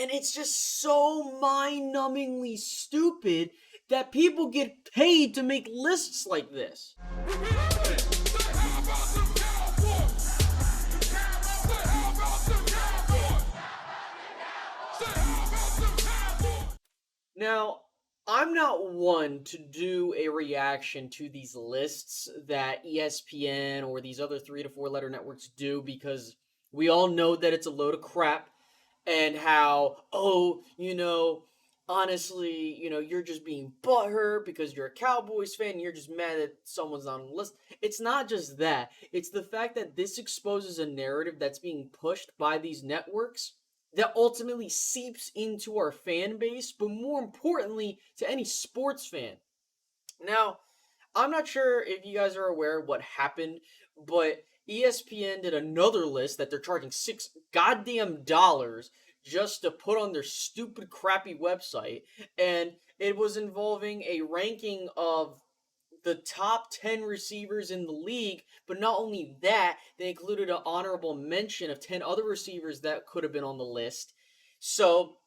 And it's just so mind-numbingly stupid that people get paid to make lists like this. Now, I'm not one to do a reaction to these lists that ESPN or these other 3 to 4 letter networks do because we all know that it's a load of crap and how, honestly, you're just being butthurt because you're a Cowboys fan and you're just mad that someone's not on the list. It's not just that. It's the fact that this exposes a narrative that's being pushed by these networks that ultimately seeps into our fan base, but more importantly, to any sports fan. Now, I'm not sure if you guys are aware of what happened, but ESPN did another list that they're charging $6 goddamn dollars just to put on their stupid, crappy website, and it was involving a ranking of the top 10 receivers in the league, but not only that, they included an honorable mention of 10 other receivers that could have been on the list. So,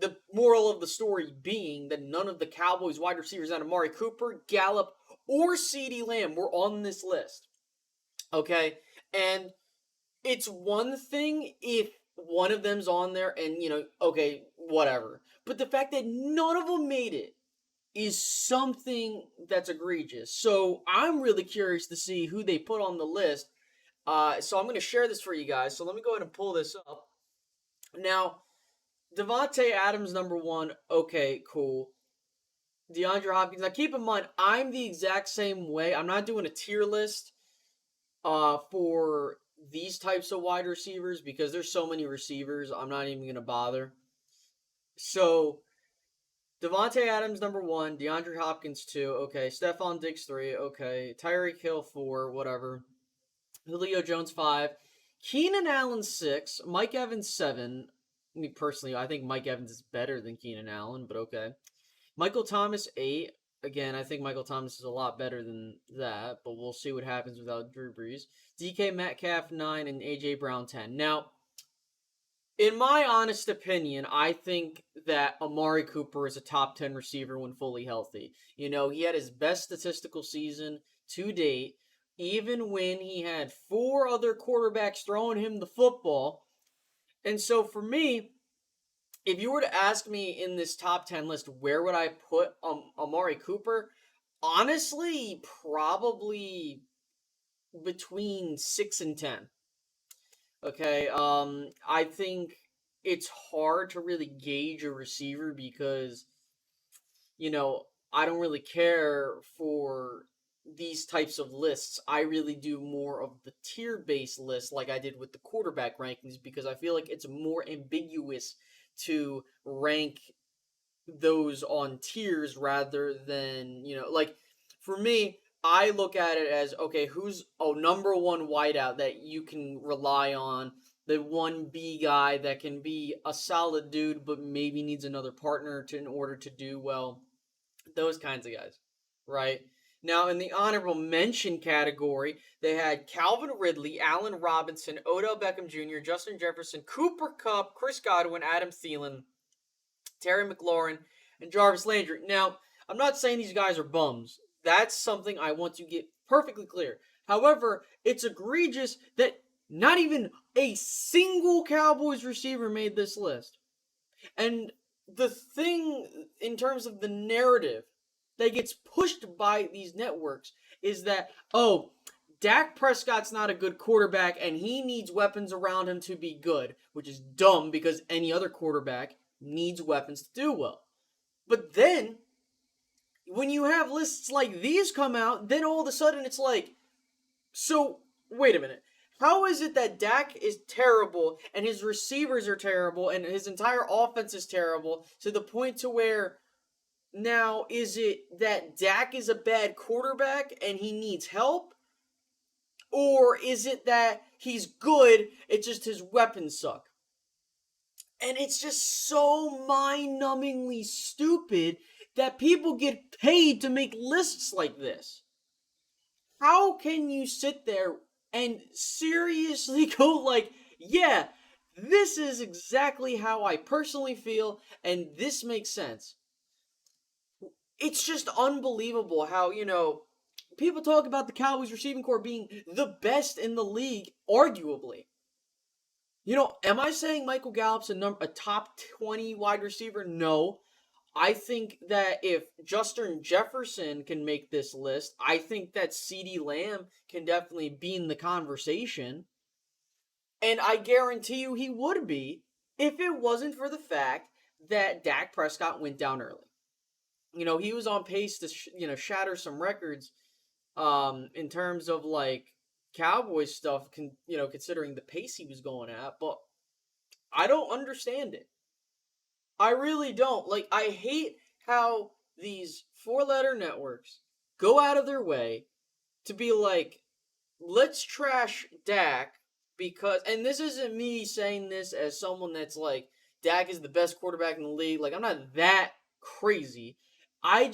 the moral of the story being that none of the Cowboys wide receivers out of Amari Cooper, Gallup, or CeeDee Lamb were on this list. Okay? And it's one thing if one of them's on there and, okay, whatever. But the fact that none of them made it is something that's egregious. So I'm really curious to see who they put on the list. So I'm going to share this for you guys. So let me go ahead and pull this up. Now, Devonta Adams, number 1. Okay, cool. DeAndre Hopkins. Now, keep in mind, I'm the exact same way. I'm not doing a tier list for these types of wide receivers because there's so many receivers. I'm not even going to bother. So, Devonta Adams, number 1. DeAndre Hopkins, 2. Okay. Stephon Diggs, 3. Okay. Tyreek Hill, 4. Whatever. Julio Jones, 5. Keenan Allen, 6. Mike Evans, 7. Me personally, I think Mike Evans is better than Keenan Allen, but okay. Michael Thomas, 8. Again, I think Michael Thomas is a lot better than that, but we'll see what happens without Drew Brees. DK Metcalf, 9. And AJ Brown, 10. Now, in my honest opinion, I think that Amari Cooper is a top 10 receiver when fully healthy. He had his best statistical season to date, even when he had 4 other quarterbacks throwing him the football. And so for me, if you were to ask me in this top 10 list, where would I put Amari Cooper? Honestly, probably between 6 and 10. Okay, I think it's hard to really gauge a receiver because, I don't really care for these types of lists. I really do more of the tier-based list like I did with the quarterback rankings because I feel like it's more ambiguous to rank those on tiers rather than, for me, I look at it as, okay, who's a number 1 wideout that you can rely on, the 1B guy that can be a solid dude but maybe needs another partner in order to do well, those kinds of guys, right? Now, in the honorable mention category, they had Calvin Ridley, Allen Robinson, Odell Beckham Jr., Justin Jefferson, Cooper Kupp, Chris Godwin, Adam Thielen, Terry McLaurin, and Jarvis Landry. Now, I'm not saying these guys are bums. That's something I want to get perfectly clear. However, it's egregious that not even a single Cowboys receiver made this list. And the thing in terms of the narrative that gets pushed by these networks is that, Dak Prescott's not a good quarterback and he needs weapons around him to be good, which is dumb because any other quarterback needs weapons to do well. But then, when you have lists like these come out, then all of a sudden it's like, so, wait a minute. How is it that Dak is terrible and his receivers are terrible and his entire offense is terrible to the point to where now is it that Dak is a bad quarterback and he needs help? Or is it that he's good, it's just his weapons suck? And it's just so mind-numbingly stupid that people get paid to make lists like this. How can you sit there and seriously go like, yeah, This is exactly how I personally feel, and this makes sense. It's just unbelievable how, people talk about the Cowboys receiving corps being the best in the league, arguably. Am I saying Michael Gallup's a top 20 wide receiver? No. I think that if Justin Jefferson can make this list, I think that CeeDee Lamb can definitely be in the conversation. And I guarantee you he would be if it wasn't for the fact that Dak Prescott went down early. He was on pace to shatter some records in terms of like Cowboys stuff, considering the pace he was going at, but I don't understand it. I really don't. Like, I hate how these four-letter networks go out of their way to be like, let's trash Dak because, and this isn't me saying this as someone that's like, Dak is the best quarterback in the league. Like, I'm not that crazy. I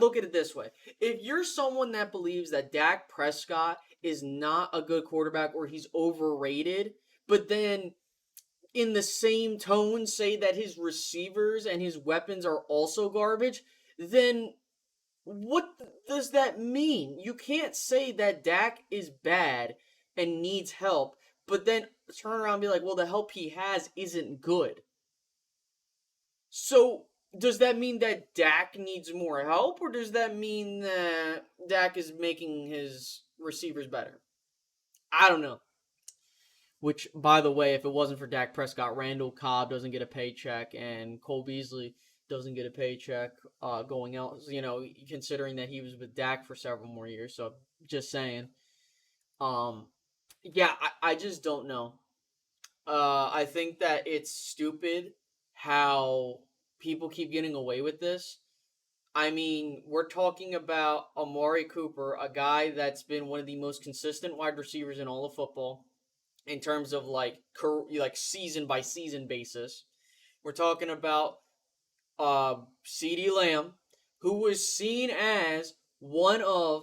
look at it this way. If you're someone that believes that Dak Prescott is not a good quarterback or he's overrated, but then in the same tone say that his receivers and his weapons are also garbage, then what does that mean? You can't say that Dak is bad and needs help, but then turn around and be like, well, the help he has isn't good. So, does that mean that Dak needs more help, or does that mean that Dak is making his receivers better? I don't know. Which, by the way, if it wasn't for Dak Prescott, Randall Cobb doesn't get a paycheck, and Cole Beasley doesn't get a paycheck going out. Considering that he was with Dak for several more years. So, just saying. Yeah, I just don't know. I think that it's stupid how people keep getting away with this. I mean, we're talking about Amari Cooper, a guy that's been one of the most consistent wide receivers in all of football in terms of like season by season basis. We're talking about CeeDee Lamb, who was seen as one of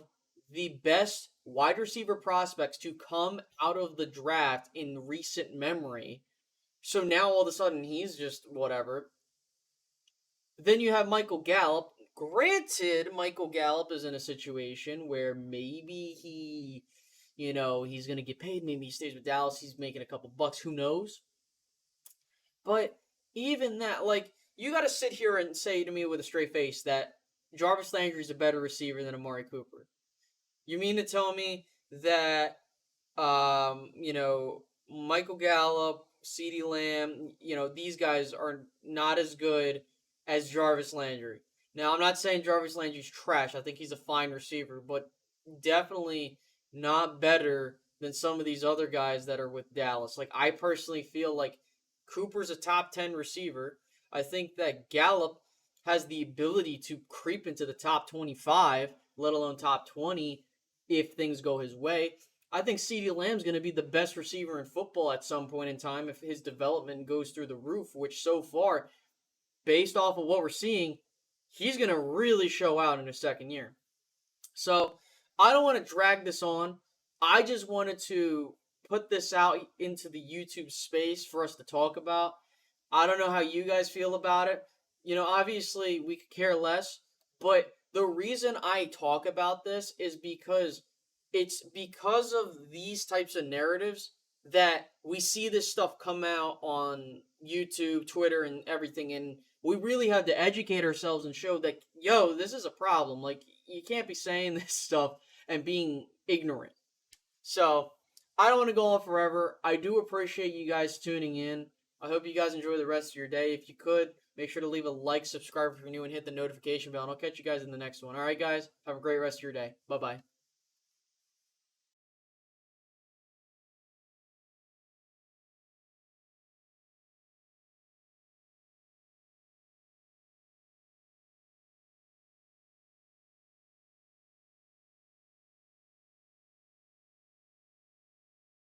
the best wide receiver prospects to come out of the draft in recent memory. So now all of a sudden he's just whatever. Then you have Michael Gallup. Granted, Michael Gallup is in a situation where maybe he's going to get paid. Maybe he stays with Dallas. He's making a couple bucks. Who knows? But even that, like, you got to sit here and say to me with a straight face that Jarvis Landry is a better receiver than Amari Cooper. You mean to tell me that, Michael Gallup, CeeDee Lamb, these guys are not as good as Jarvis Landry? Now, I'm not saying Jarvis Landry's trash. I think he's a fine receiver, but definitely not better than some of these other guys that are with Dallas. Like, I personally feel like Cooper's a top 10 receiver. I think that Gallup has the ability to creep into the top 25, let alone top 20, if things go his way. I think CeeDee Lamb's going to be the best receiver in football at some point in time if his development goes through the roof, which so far, based off of what we're seeing, he's going to really show out in his second year. So I don't want to drag this on. I just wanted to put this out into the YouTube space for us to talk about. I don't know how you guys feel about it. Obviously we could care less, but the reason I talk about this is because it's because of these types of narratives that we see this stuff come out on YouTube, Twitter, and everything, and we really have to educate ourselves and show that, this is a problem. Like, you can't be saying this stuff and being ignorant. So, I don't want to go on forever. I do appreciate you guys tuning in. I hope you guys enjoy the rest of your day. If you could, make sure to leave a like, subscribe if you're new, and hit the notification bell. And I'll catch you guys in the next one. All right, guys? Have a great rest of your day. Bye-bye.